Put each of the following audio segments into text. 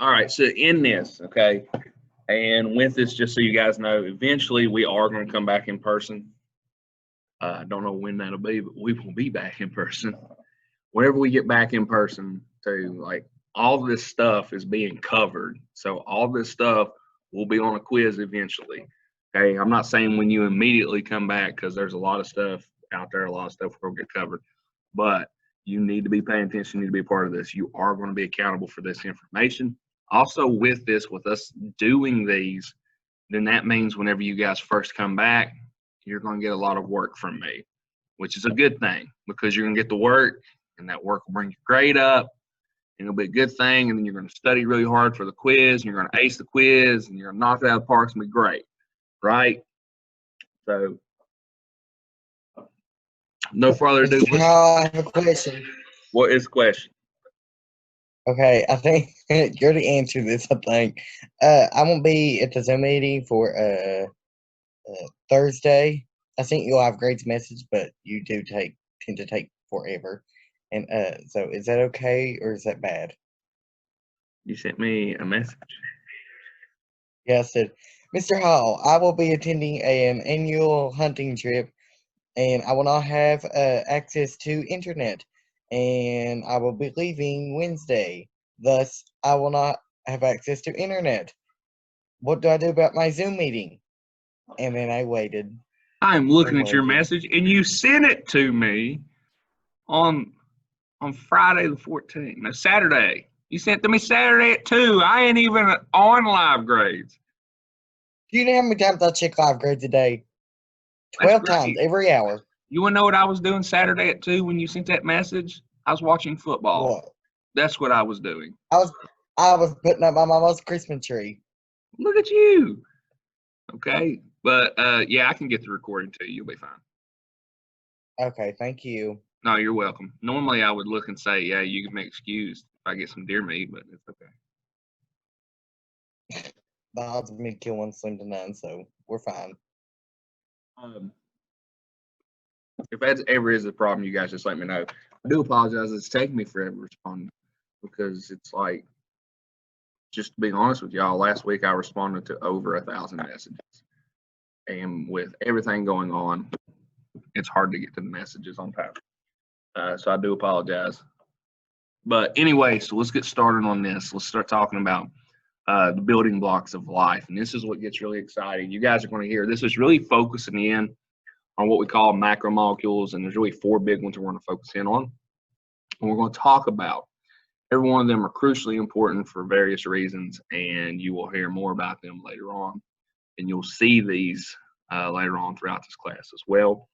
All right, so in this, okay, and with this, just so you guys know, eventually we are going to come back in person. I don't know when that'll be, but we will be back in person. Whenever we get back in person, too, like all this stuff is being covered. So all this stuff will be on a quiz eventually. Okay, I'm not saying when you immediately come back because there's a lot of stuff out there, a lot of stuff we'll get covered, but you need to be paying attention, you need to be a part of this. You are going to be accountable for this information. Also, with this, with us doing these, then that means whenever you guys first come back, you're going to get a lot of work from me, which is a good thing because you're going to get the work and that work will bring your grade up and it'll be a good thing. And then you're going to study really hard for the quiz and you're going to ace the quiz and you're going to knock it out of the park. It's going to be great, right? So, no further ado. Mr. Hall, I have a question. What is the question? Okay, I think you already answered this, I think. I won't be at the Zoom meeting for Thursday. I think you'll have Grade's message, but you do tend to take forever. And so is that okay or is that bad? You sent me a message. Yeah, I said, Mr. Hall, I will be attending an annual hunting trip and I will not have access to internet and I will be leaving Wednesday. Thus, I will not have access to internet. What do I do about my Zoom meeting? And then I waited. I'm looking at your message and you sent it to me on Friday the 14th. No, Saturday. You sent it to me Saturday at 2. I ain't even on live grades. Do you know how many times I check live grades a day? 12 times every hour. You want to know what I was doing Saturday at 2 when you sent that message? I was watching football. What? That's what I was doing. I was putting up my mama's Christmas tree. Look at you. Okay. But yeah, I can get the recording to you. You'll be fine. Okay, thank you. No, you're welcome. Normally I would look and say, yeah, you can be excused if I get some deer meat, but it's okay. The odds of me to kill one slim to none, so we're fine. If that ever is a problem, you guys just let me know. I do apologize. It's taking me forever to respond because it's like, just to be honest with y'all, last week I responded to over 1,000 messages. And with everything going on, it's hard to get to the messages on time. So I do apologize. But anyway, so let's get started on this. Let's start talking about the building blocks of life. And this is what gets really exciting. You guys are going to hear this is really focusing in on what we call macromolecules. And there's really 4 big ones we're going to focus in on. And we're going to talk about. Every one of them are crucially important for various reasons. And you will hear more about them later on. And you'll see these later on throughout this class as well.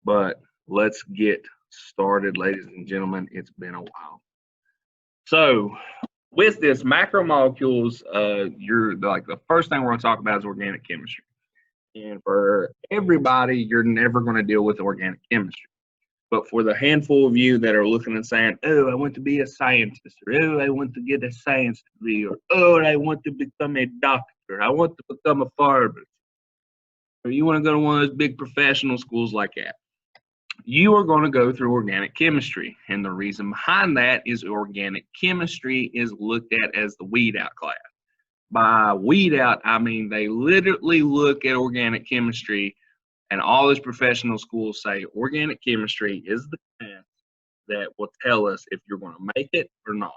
But let's get started, ladies and gentlemen. It's been a while. So with this macromolecules, you're like the first thing we're going to talk about is organic chemistry. And for everybody, you're never going to deal with organic chemistry. But for the handful of you that are looking and saying, oh, I want to be a scientist, or oh, I want to get a science degree, or oh, I want to become a doctor, I want to become a pharmacist, or you want to go to one of those big professional schools like that, you are going to go through organic chemistry. And the reason behind that is organic chemistry is looked at as the weed out class. By weed out, I mean they literally look at organic chemistry, and all those professional schools say organic chemistry is the class that will tell us if you're going to make it or not.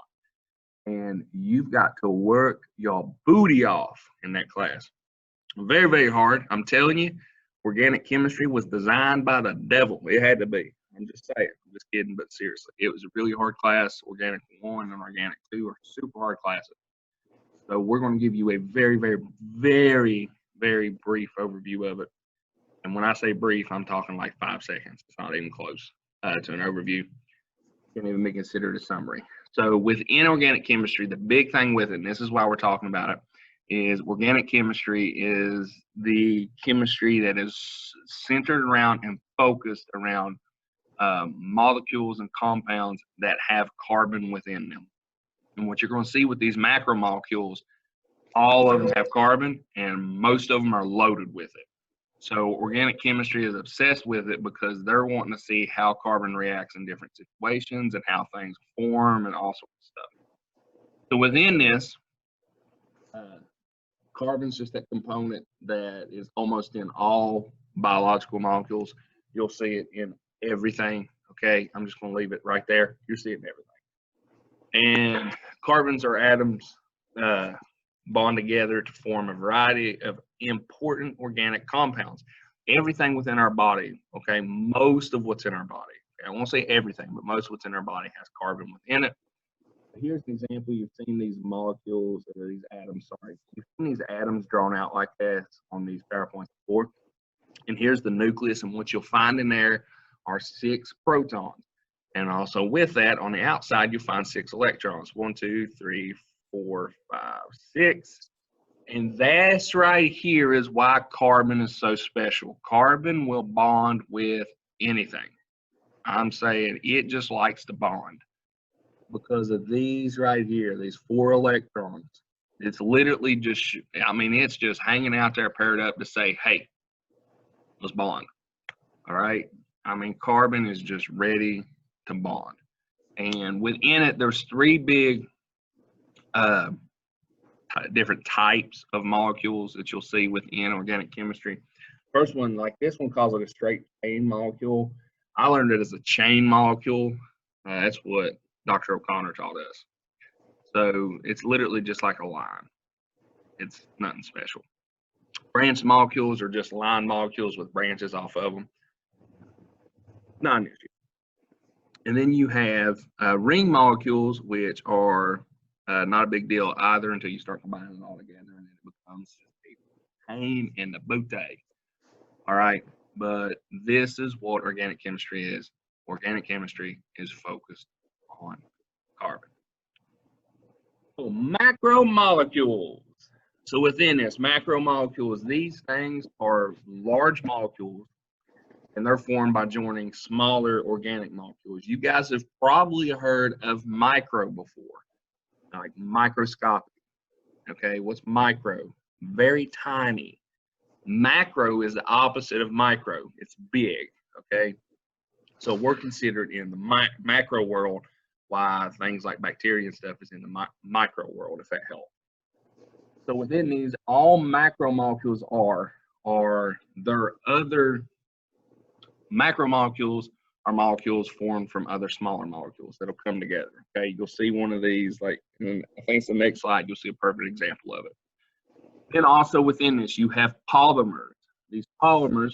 And you've got to work your booty off in that class. Very, very hard. I'm telling you, organic chemistry was designed by the devil. It had to be. I'm just saying. I'm just kidding, but seriously. It was a really hard class. Organic 1 and Organic 2 are super hard classes. So we're going to give you a very, very, very, very brief overview of it. And when I say brief, I'm talking like 5 seconds. It's not even close to an overview. It can even be considered a summary. So within organic chemistry, the big thing with it, and this is why we're talking about it, is organic chemistry is the chemistry that is centered around and focused around molecules and compounds that have carbon within them. And what you're going to see with these macromolecules, all of them have carbon and most of them are loaded with it. So organic chemistry is obsessed with it because they're wanting to see how carbon reacts in different situations and how things form and all sorts of stuff. So within this, Carbon's just that component that is almost in all biological molecules. You'll see it in everything. Okay, I'm just going to leave it right there. You see it in everything. And carbons are atoms bond together to form a variety of important organic compounds. Everything within our body, okay, most of what's in our body, okay, I won't say everything, but most of what's in our body has carbon within it. Here's an example. You've seen these molecules, or these atoms, sorry. You've seen these atoms drawn out like this on these PowerPoints before. And here's the nucleus, and what you'll find in there are 6 protons. And also with that, on the outside, you'll find 6 electrons. 1, 2, 3, 4, 5, 6. And that's right here is why carbon is so special. Carbon will bond with anything. I'm saying it just likes to bond because of these right here, these 4 electrons. It's literally just, I mean, it's just hanging out there paired up to say, hey, let's bond. All right. I mean, carbon is just ready to bond. And within it, there's 3 big different types of molecules that you'll see within organic chemistry. First one, like this one, calls it a straight chain molecule. I learned it as a chain molecule. That's what Dr. O'Connor taught us. So it's literally just like a line. It's nothing special. Branch molecules are just line molecules with branches off of them. Not an issue. And then you have ring molecules, which are not a big deal either until you start combining it all together, and then it becomes a pain in the booty. All right, but this is what organic chemistry is. Organic chemistry is focused on carbon. So macromolecules. So within this, macromolecules, these things are large molecules, and they're formed by joining smaller organic molecules. You guys have probably heard of micro before, like microscopic. Okay, what's micro? Very tiny. Macro is the opposite of micro. It's big. Okay, so we're considered in the macro world, why things like bacteria and stuff is in the micro world, if that helps. So within these, all macromolecules are there other macromolecules are molecules formed from other smaller molecules that'll come together. Okay, you'll see one of these, like, and I think it's the next slide, you'll see a perfect example of it. Then also within this, you have polymers. These polymers,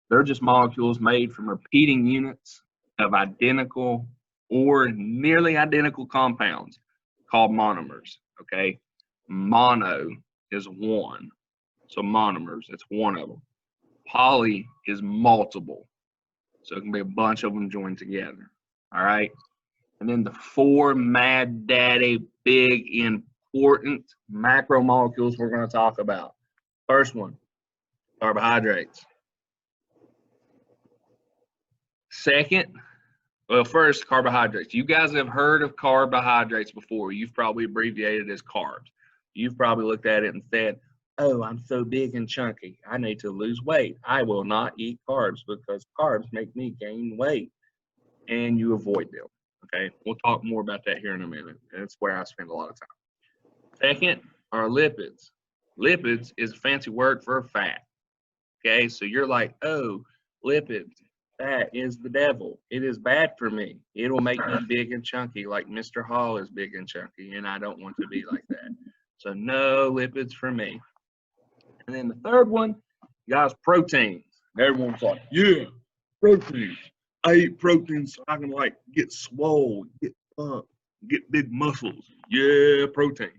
they're just molecules made from repeating units of identical or nearly identical compounds called monomers. Okay, mono is one, so monomers, it's one of them. Poly is multiple, so it can be a bunch of them joined together. All right, and then the 4 mad daddy big important macromolecules we're going to talk about. First one, carbohydrates. Second, well, first, carbohydrates. You guys have heard of carbohydrates before. You've probably abbreviated as carbs. You've probably looked at it and said, oh, I'm so big and chunky, I need to lose weight. I will not eat carbs because carbs make me gain weight. And you avoid them. Okay, we'll talk more about that here in a minute. That's where I spend a lot of time. Second are lipids. Lipids is a fancy word for fat. Okay, so you're like, oh, lipids, fat is the devil. It is bad for me. It'll make me big and chunky like Mr. Hall is big and chunky, and I don't want to be like that. So no lipids for me. And then the third one, guys, proteins. Everyone's like, yeah, proteins. I eat protein so I can like get swole, get pumped, get big muscles. Yeah, protein.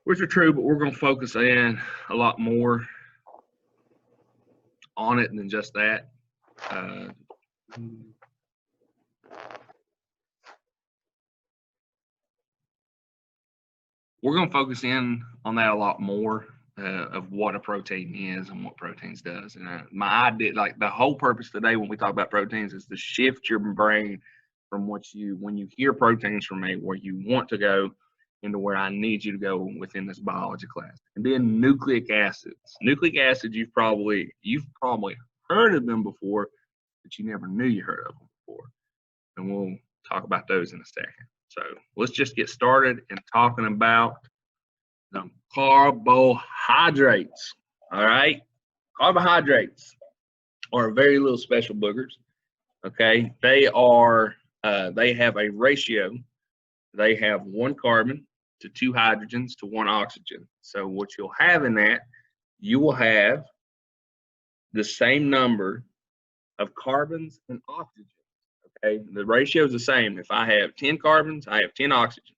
Which are true, but we're going to focus in a lot more on it than just that. We're going to focus in on that a lot more of what a protein is and what proteins does. And my idea, like the whole purpose today when we talk about proteins, is to shift your brain from what you, when you hear proteins from me, where you want to go into where I need you to go within this biology class. And then nucleic acids. Nucleic acids, you've probably heard of them before, but you never knew you heard of them before. And we'll talk about those in a second. So let's just get started in talking about Some carbohydrates. All right. Carbohydrates are very little special boogers. Okay. They are, they have a ratio. They have 1 carbon to 2 hydrogens to 1 oxygen. So what you'll have in that, you will have the same number of carbons and oxygens. Okay. The ratio is the same. If I have 10 carbons, I have 10 oxygens.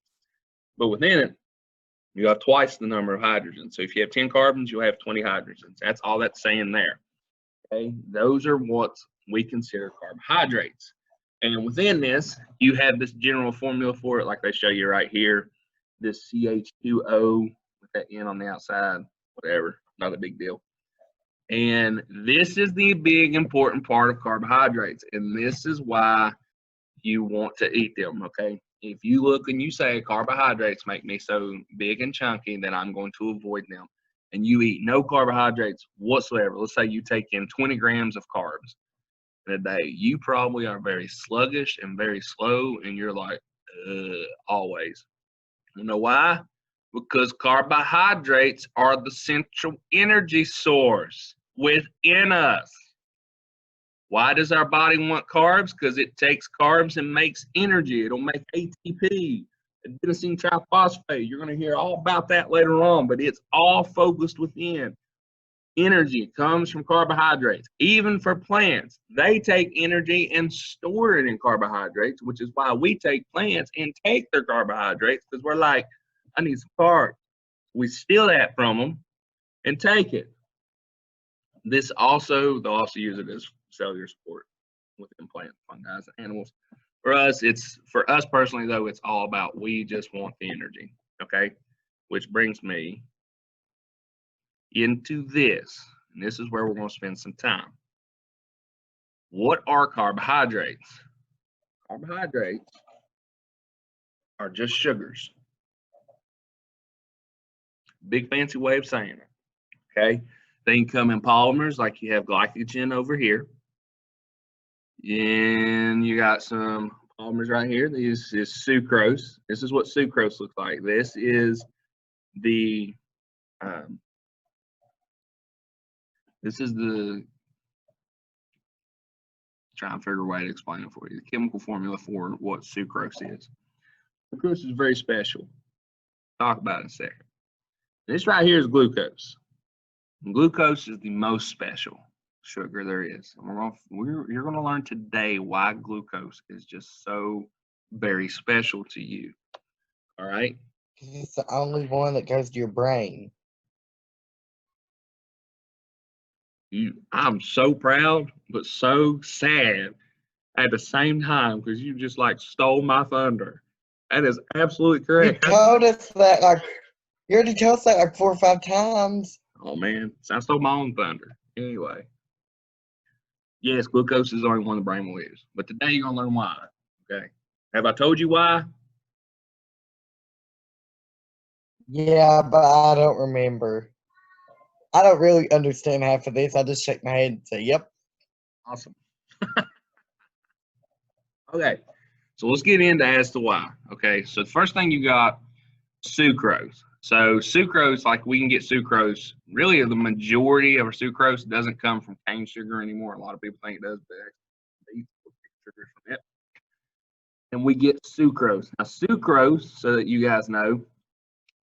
But within it, you have twice the number of hydrogens. So if you have 10 carbons, you'll have 20 hydrogens. That's all that's saying there. Okay, those are what we consider carbohydrates. And within this, you have this general formula for it, like they show you right here. This CH2O with that N on the outside, whatever, not a big deal. And this is the big important part of carbohydrates. And this is why you want to eat them, okay? If you look and you say carbohydrates make me so big and chunky that I'm going to avoid them, and you eat no carbohydrates whatsoever, let's say you take in 20 grams of carbs in a day, you probably are very sluggish and very slow, and you're like, always. You know why? Because carbohydrates are the central energy source within us. Why does our body want carbs? Because it takes carbs and makes energy. It'll make ATP, adenosine triphosphate. You're going to hear all about that later on, but it's all focused within. Energy comes from carbohydrates. Even for plants, they take energy and store it in carbohydrates, which is why we take plants and take their carbohydrates, because we're like, I need some carbs. We steal that from them and take it. This also, they'll also use it as cellular support within plants, fungi, and animals. For us personally though, it's all about we just want the energy. Okay, which brings me into this, and this is where we're going to spend some time. What are carbohydrates? Carbohydrates are just sugars. Big fancy way of saying it. Okay, they can come in polymers, like you have glycogen over here. And you got some polymers right here. This is sucrose. This is what sucrose looks like. This is the try and figure a way to explain it for you. The chemical formula for what sucrose is. Sucrose is very special. Talk about it in a second. This right here is glucose. And glucose is the most special sugar there is. And you're going to learn today why glucose is just so very special to you. All right. It's the only one that goes to your brain. I'm so proud, but so sad at the same time, because you just like stole my thunder. That is absolutely correct. You told us that you already told us that like 4 or 5 times. Oh man, so I stole my own thunder. Anyway, yes, glucose is the only one the brain will use, but today you're gonna learn why. Okay, have I told you why? Yeah, but I don't remember. I don't really understand half of this. I just shake my head and say, yep. Awesome. Okay, so let's get into as to why. Okay, so the first thing you got sucrose. So sucrose, like we can get sucrose, really the majority of our sucrose doesn't come from cane sugar anymore. A lot of people think it does, but they sugar from it. And we get sucrose. Now sucrose, so that you guys know,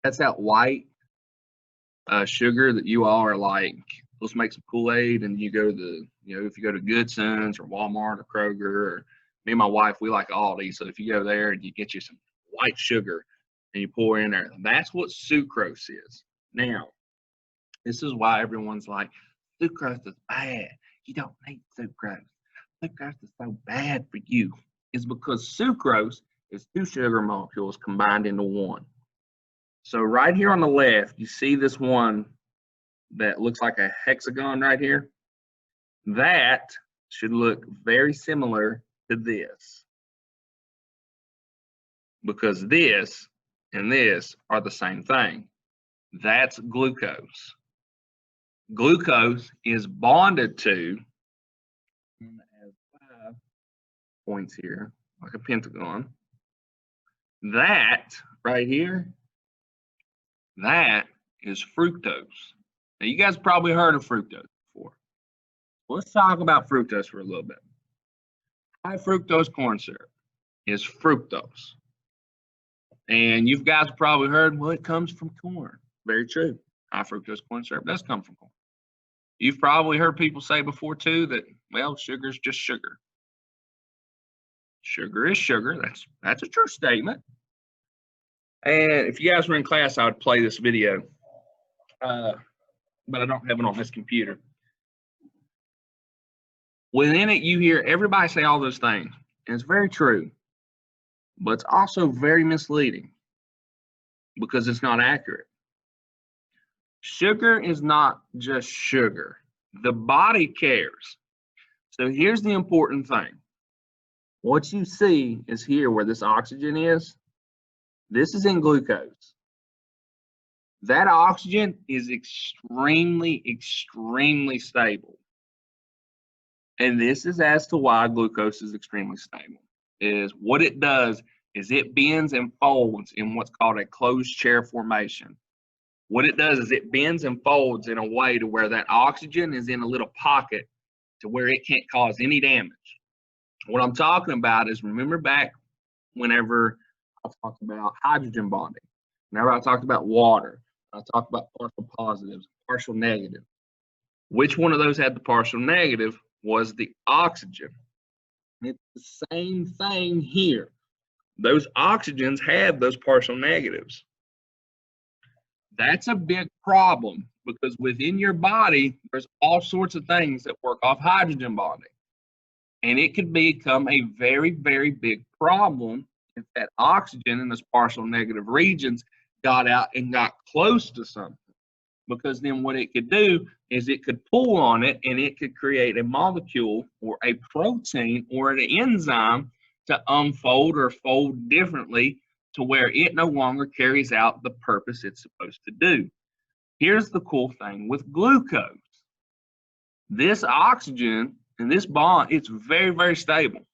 that's that white sugar that you all are like, let's make some Kool-Aid, and you go to the, if you go to Goodson's or Walmart or Kroger, or me and my wife, we like Aldi. So if you go there and you get you some white sugar and you pour in there, that's what sucrose is. Now, this is why everyone's like, sucrose is bad. You don't need sucrose. Sucrose is so bad for you. It's because sucrose is 2 sugar molecules combined into 1. So right here on the left, you see this one that looks like a hexagon right here. That should look very similar to this, because this and this are the same thing. That's glucose. Glucose is bonded to, as 5 points here, like a pentagon. That right here That is fructose. Now, you guys probably heard of fructose before. Let's talk about fructose for a little bit. High fructose corn syrup is fructose. And you guys probably heard, well, it comes from corn. Very true. High fructose corn syrup does come from corn. You've probably heard people say before too that, well, sugar is just sugar. Sugar is sugar. That's a true statement. And if you guys were in class, I would play this video, but I don't have it on this computer. Within it, you hear everybody say all those things, and it's very true, but it's also very misleading because it's not accurate. Sugar is not just sugar. The body cares. So here's the important thing. What you see is here where this oxygen is. This is in glucose. That oxygen is extremely, extremely stable. And this is as to why glucose is extremely stable. Is what it does is it bends and folds in what's called a closed chair formation. What it does is it bends and folds in a way to where that oxygen is in a little pocket to where it can't cause any damage. What I'm talking about is, remember back whenever I talked about hydrogen bonding, whenever I talked about water, I talked about partial positives, partial negative. Which one of those had the partial negative was the oxygen. It's the same thing here. Those oxygens have those partial negatives. That's a big problem because within your body, there's all sorts of things that work off hydrogen bonding. And it could become a very, very big problem if that oxygen in those partial negative regions got out and got close to something. Because then what it could do is it could pull on it and it could create a molecule or a protein or an enzyme to unfold or fold differently to where it no longer carries out the purpose it's supposed to do. Here's the cool thing with glucose. This oxygen and this bond, it's very, very stable.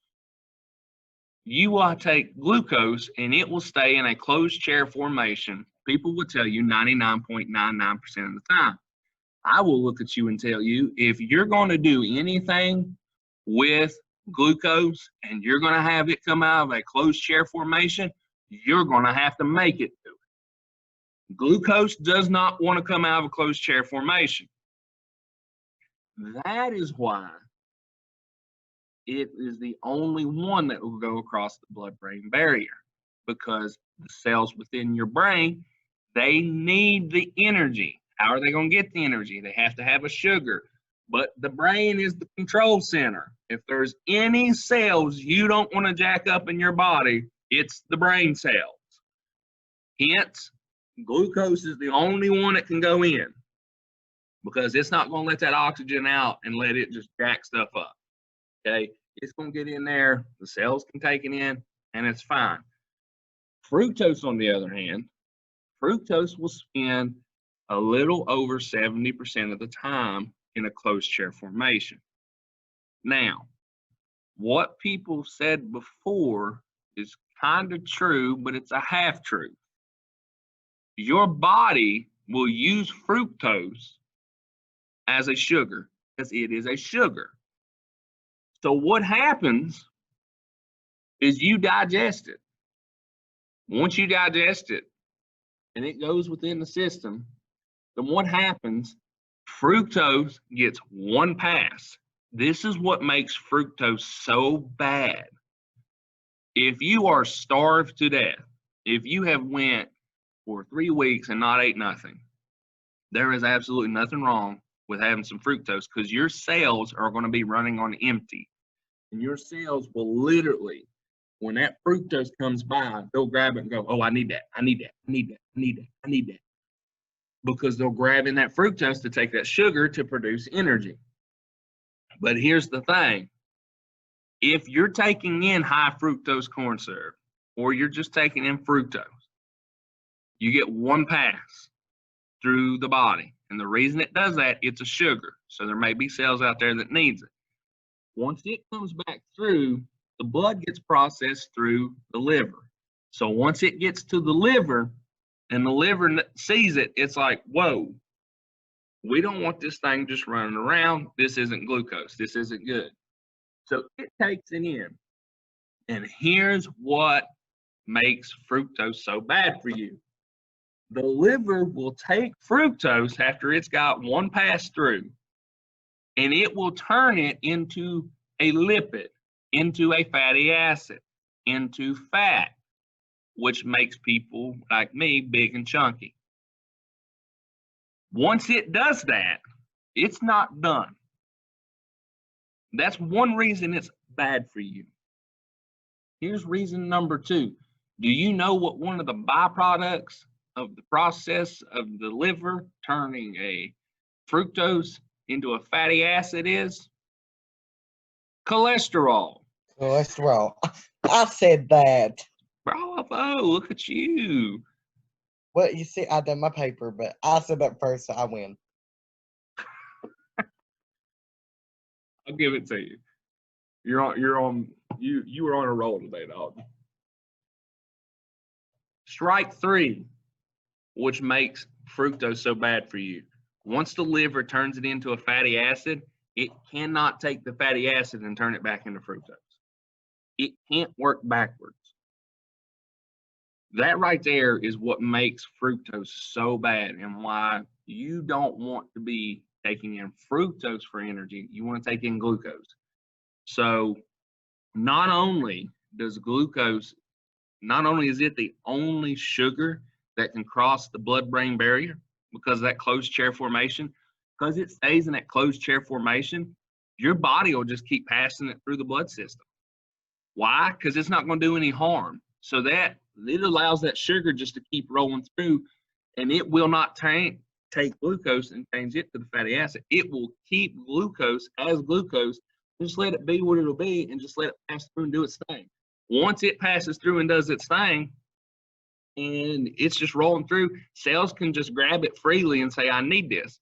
You will take glucose and it will stay in a closed chair formation. People will tell you 99.99% of the time. I will look at you and tell you, if you're going to do anything with glucose and you're going to have it come out of a closed chair formation, you're going to have to make it do it. Glucose does not want to come out of a closed chair formation. That is why it is the only one that will go across the blood-brain barrier, because the cells within your brain, they need the energy. How are they going to get the energy? They have to have a sugar, but the brain is the control center. If there's any cells you don't want to jack up in your body, it's the brain cells. Hence, glucose is the only one that can go in because it's not going to let that oxygen out and let it just jack stuff up. Okay, it's going to get in there, the cells can take it in, and it's fine. Fructose, on the other hand, fructose will spend a little over 70% of the time in a closed chair formation. Now, what people said before is kind of true, but it's a half truth. Your body will use fructose as a sugar because it is a sugar. So what happens is you digest it. Once you digest it and it goes within the system, then what happens? Fructose gets one pass. This is what makes fructose so bad. If you are starved to death, if you have went for 3 weeks and not ate nothing, there is absolutely nothing wrong with having some fructose because your cells are going to be running on empty. And your cells will literally, when that fructose comes by, they'll grab it and go, oh, I need that, I need that, I need that, I need that, I need that. Because they'll grab in that fructose to take that sugar to produce energy. But here's the thing. If you're taking in high fructose corn syrup, or you're just taking in fructose, you get one pass through the body. And the reason it does that, it's a sugar. So there may be cells out there that needs it. Once it comes back through, the blood gets processed through the liver. So once it gets to the liver, and the liver sees it, it's like, whoa, we don't want this thing just running around. This isn't glucose. This isn't good. So it takes it in. And here's what makes fructose so bad for you. The liver will take fructose after it's got one pass through, and it will turn it into a lipid, into a fatty acid, into fat, which makes people like me big and chunky. Once it does that, it's not done. That's one reason it's bad for you. Here's reason number 2. Do you know what one of the byproducts of the process of the liver turning a fructose into a fatty acid is? Cholesterol. Cholesterol. I said that. Bravo, look at you. Well, you see, I done my paper, but I said that first, so I win. I'll give it to you. You were on a roll today, dog. Strike 3, which makes fructose so bad for you. Once the liver turns it into a fatty acid, it cannot take the fatty acid and turn it back into fructose. It can't work backwards. That right there is what makes fructose so bad, and why you don't want to be taking in fructose for energy. You want to take in glucose. So not only is it the only sugar that can cross the blood-brain barrier because of that closed chair formation, because it stays in that closed chair formation, your body will just keep passing it through the blood system. Why? Because it's not going to do any harm. So that it allows that sugar just to keep rolling through, and it will not take glucose and change it to the fatty acid. It will keep glucose as glucose. Just let it be what it'll be, and just let it pass through and do its thing. Once it passes through and does its thing, and it's just rolling through, cells can just grab it freely and say, I need this.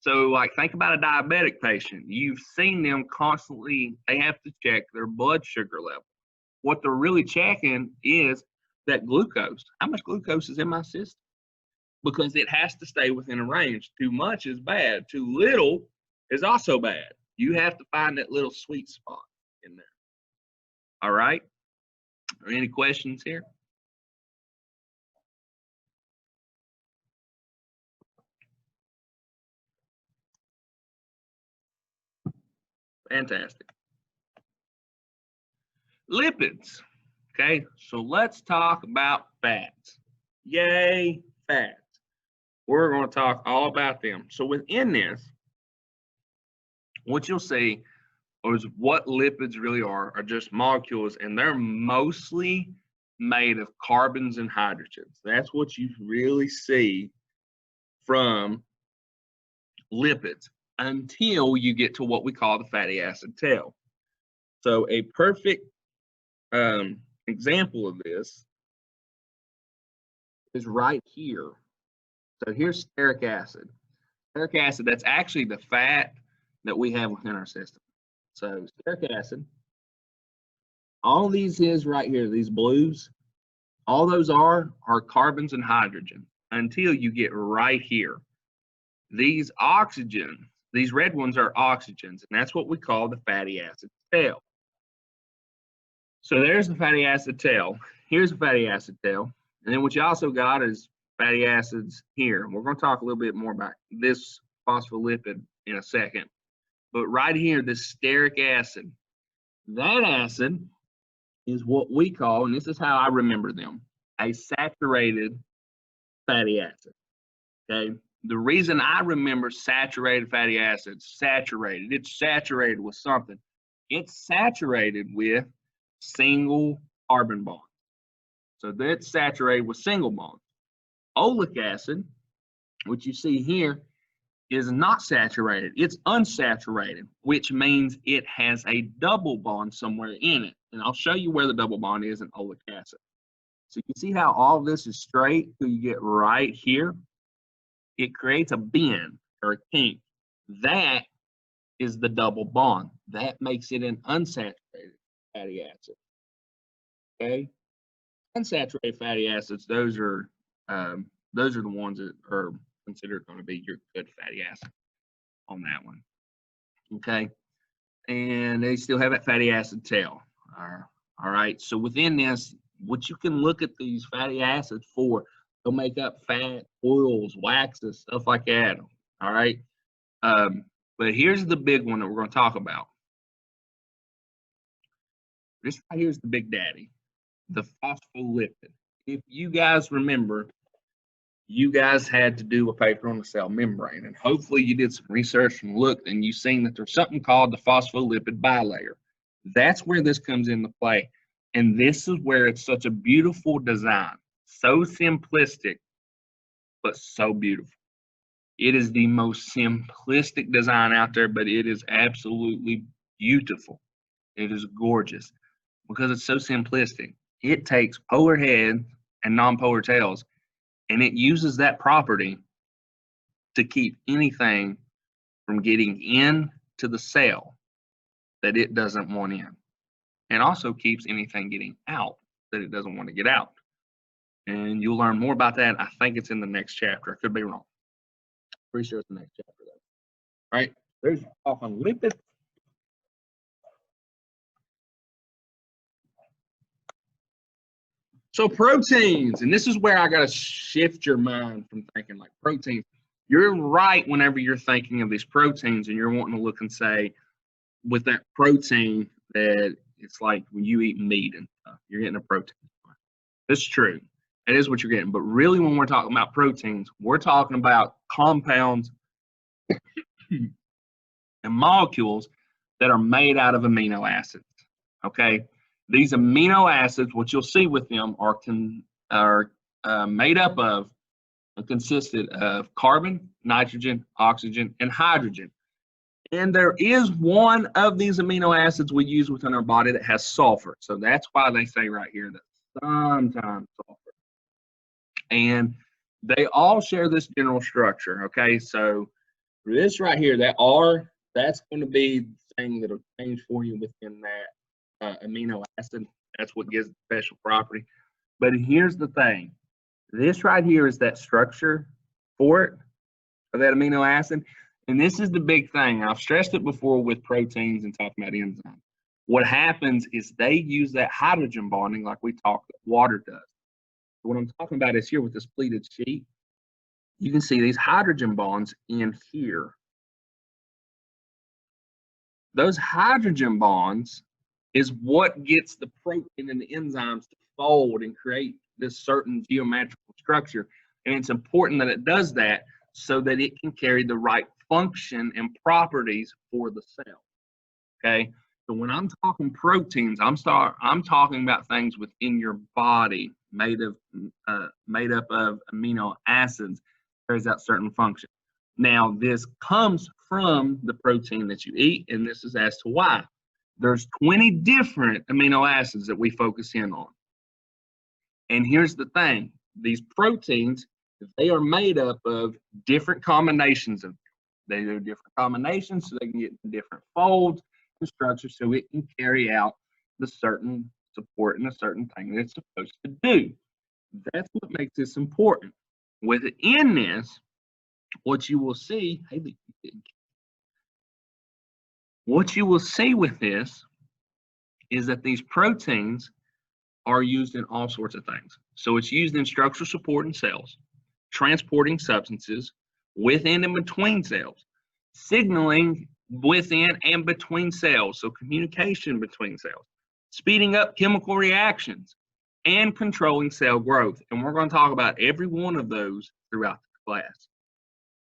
So like, think about a diabetic patient. You've seen them constantly, they have to check their blood sugar level. What they're really checking is that glucose. How much glucose is in my system? Because it has to stay within a range. Too much is bad. Too little is also bad. You have to find that little sweet spot in there. All right? Are any questions here? Fantastic. Lipids. Okay, so let's talk about fats. Yay, fats. We're going to talk all about them. So within this, what you'll see is what lipids really are just molecules, and they're mostly made of carbons and hydrogens. That's what you really see from lipids until you get to what we call the fatty acid tail. So a perfect example of this is right here. So here's stearic acid. Stearic acid, that's actually the fat that we have within our system. So stearic acid, all these is right here, these blues, all those are carbons and hydrogen until you get right here. These oxygen, these red ones are oxygens, and that's what we call the fatty acid tail. So there's the fatty acid tail. Here's the fatty acid tail. And then what you also got is fatty acids here. We're going to talk a little bit more about this phospholipid in a second. But right here, this stearic acid, that acid is what we call, and this is how I remember them, a saturated fatty acid. Okay. The reason I remember saturated fatty acids, it's saturated with something. It's saturated with single carbon bonds. So that's saturated with single bonds. Oleic acid, which you see here, is not saturated. It's unsaturated, which means it has a double bond somewhere in it. And I'll show you where the double bond is in oleic acid. So you can see how all of this is straight till you get right here. It creates a bend or a kink. That is the double bond. That makes it an unsaturated fatty acid. Okay? Unsaturated fatty acids, those are those are the ones that are considered going to be your good fatty acid on that one. Okay. And they still have that fatty acid tail. All right. So within this, what you can look at these fatty acids for, they'll make up fat, oils, waxes, stuff like that. All right. But here's the big one that we're going to talk about. This right here is the big daddy, the phospholipid. If you guys remember, you guys had to do a paper on the cell membrane, and hopefully you did some research and looked and you've seen that there's something called the phospholipid bilayer. That's where this comes into play. And this is where it's such a beautiful design. So simplistic, but so beautiful. It is the most simplistic design out there, but it is absolutely beautiful. It is gorgeous because it's so simplistic. It takes polar heads and non-polar tails, and it uses that property to keep anything from getting into the cell that it doesn't want in, and also keeps anything getting out that it doesn't want to get out. And you'll learn more about that. I think it's in the next chapter. I could be wrong. Pretty sure it's the next chapter, though. All right, there's your talk on lipids. So proteins, and this is where I got to shift your mind from thinking like proteins. You're right whenever you're thinking of these proteins and you're wanting to look and say, with that protein, that it's like when you eat meat and stuff, you're getting a protein. That's true. It is what you're getting. But really, when we're talking about proteins, we're talking about compounds and molecules that are made out of amino acids. Okay? These amino acids, what you'll see with them, are made up of and consisted of carbon, nitrogen, oxygen, and hydrogen. And there is one of these amino acids we use within our body that has sulfur. So that's why they say right here that sometimes sulfur. And they all share this general structure. Okay, so this right here, that R, that's going to be the thing that'll change for you within that amino acid. That's what gives the special property. But here's the thing. This right here is that structure for it, of that amino acid. And this is the big thing. I've stressed it before with proteins and talking about enzymes. What happens is they use that hydrogen bonding like we talked water does. What I'm talking about is here with this pleated sheet. You can see these hydrogen bonds in here. Those hydrogen bonds is what gets the protein and the enzymes to fold and create this certain geometrical structure. And it's important that it does that so that it can carry the right function and properties for the cell. Okay, so when I'm talking proteins, I'm talking about things within your body made up of amino acids, carries out certain function. Now, this comes from the protein that you eat, and this is as to why. There's 20 different amino acids that we focus in on. And here's the thing. These proteins, they are made up of different combinations of them. They do different combinations so they can get different folds and structures so it can carry out the certain support and a certain thing that it's supposed to do. That's what makes this important. Within this, what you will see, what you will see with this is that these proteins are used in all sorts of things. So it's used in structural support in cells, transporting substances within and between cells, signaling within and between cells, so communication between cells, speeding up chemical reactions, and controlling cell growth. And we're going to talk about every one of those throughout the class.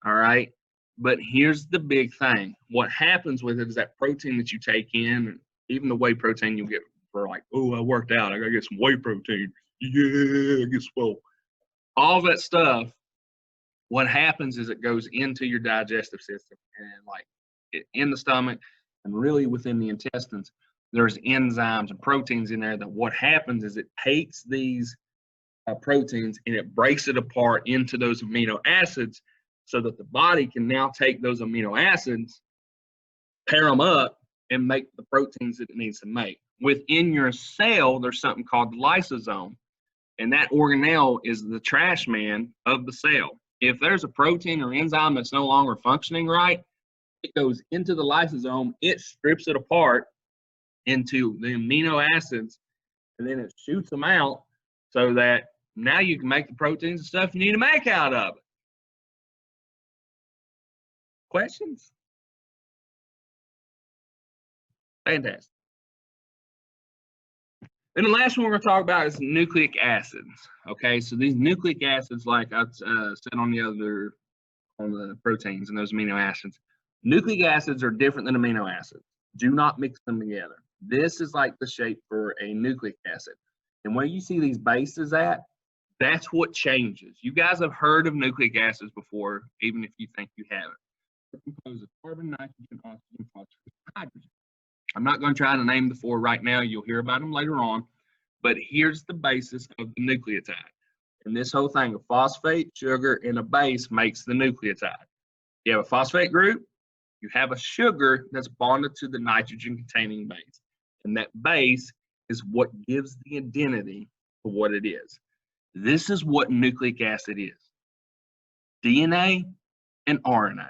All right? But here's the big thing. What happens with it is that protein that you take in, even the whey protein you get for like, oh, I worked out, I got to get some whey protein. Yeah, get swole. All that stuff, what happens is it goes into your digestive system and like in the stomach and really within the intestines, there's enzymes and proteins in there that what happens is it takes these proteins and it breaks it apart into those amino acids so that the body can now take those amino acids, pair them up, and make the proteins that it needs to make. Within your cell, there's something called the lysosome. And that organelle is the trash man of the cell. If there's a protein or enzyme that's no longer functioning right, it goes into the lysosome, it strips it apart into the amino acids, and then it shoots them out so that now you can make the proteins and stuff you need to make out of it. Questions? Fantastic. And the last one we're going to talk about is nucleic acids. Okay, so these nucleic acids, like I said on the proteins and those amino acids, nucleic acids are different than amino acids. Do not mix them together. This is like the shape for a nucleic acid. And where you see these bases at, that's what changes. You guys have heard of nucleic acids before, even if you think you haven't. They're composed of carbon, nitrogen, oxygen, phosphorus, hydrogen. I'm not going to try to name the four right now. You'll hear about them later on. But here's the basis of the nucleotide. And this whole thing of phosphate, sugar, and a base makes the nucleotide. You have a phosphate group, you have a sugar that's bonded to the nitrogen-containing base. And that base is what gives the identity of what it is. This is what nucleic acid is. DNA and RNA.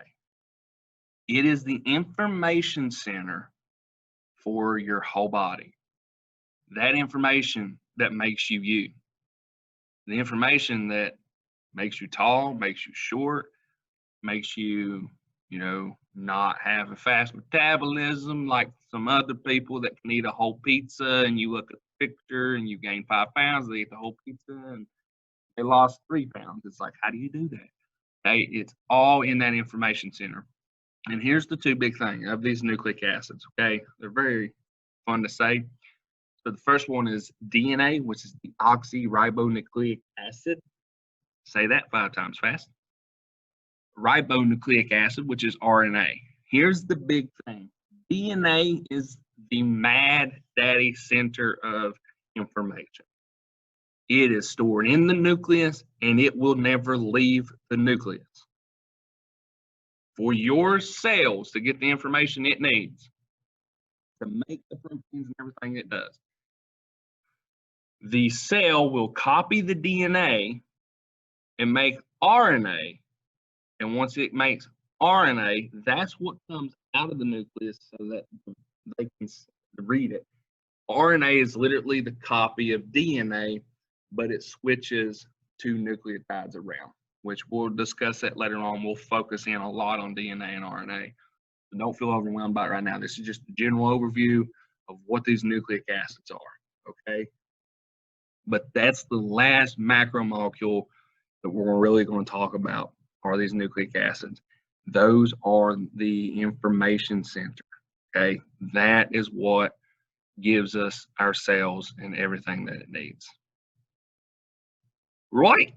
It is the information center for your whole body. That information that makes you you. The information that makes you tall, makes you short, makes you, not have a fast metabolism like some other people that can eat a whole pizza, and you look at the picture and you gain 5 pounds, they eat the whole pizza and they lost 3 pounds. It's like, how do you do that? Okay, it's all in that information center. And here's the two big things of these nucleic acids, okay? They're very fun to say. So the first one is DNA, which is the oxyribonucleic acid. Say that 5 times fast. Ribonucleic acid, which is RNA. Here's the big thing. DNA is the mad daddy center of information. It is stored in the nucleus, and it will never leave the nucleus. For your cells to get the information it needs to make the proteins and everything it does, the cell will copy the DNA and make RNA. And once it makes RNA, that's what comes out of the nucleus so that they can read it. RNA is literally the copy of DNA, but it switches 2 nucleotides around, which we'll discuss that later on. We'll focus in a lot on DNA and RNA. So don't feel overwhelmed by it right now. This is just a general overview of what these nucleic acids are, okay? But that's the last macromolecule that we're really going to talk about are these nucleic acids. Those are the information center, okay? That is what gives us our cells and everything that it needs. Right.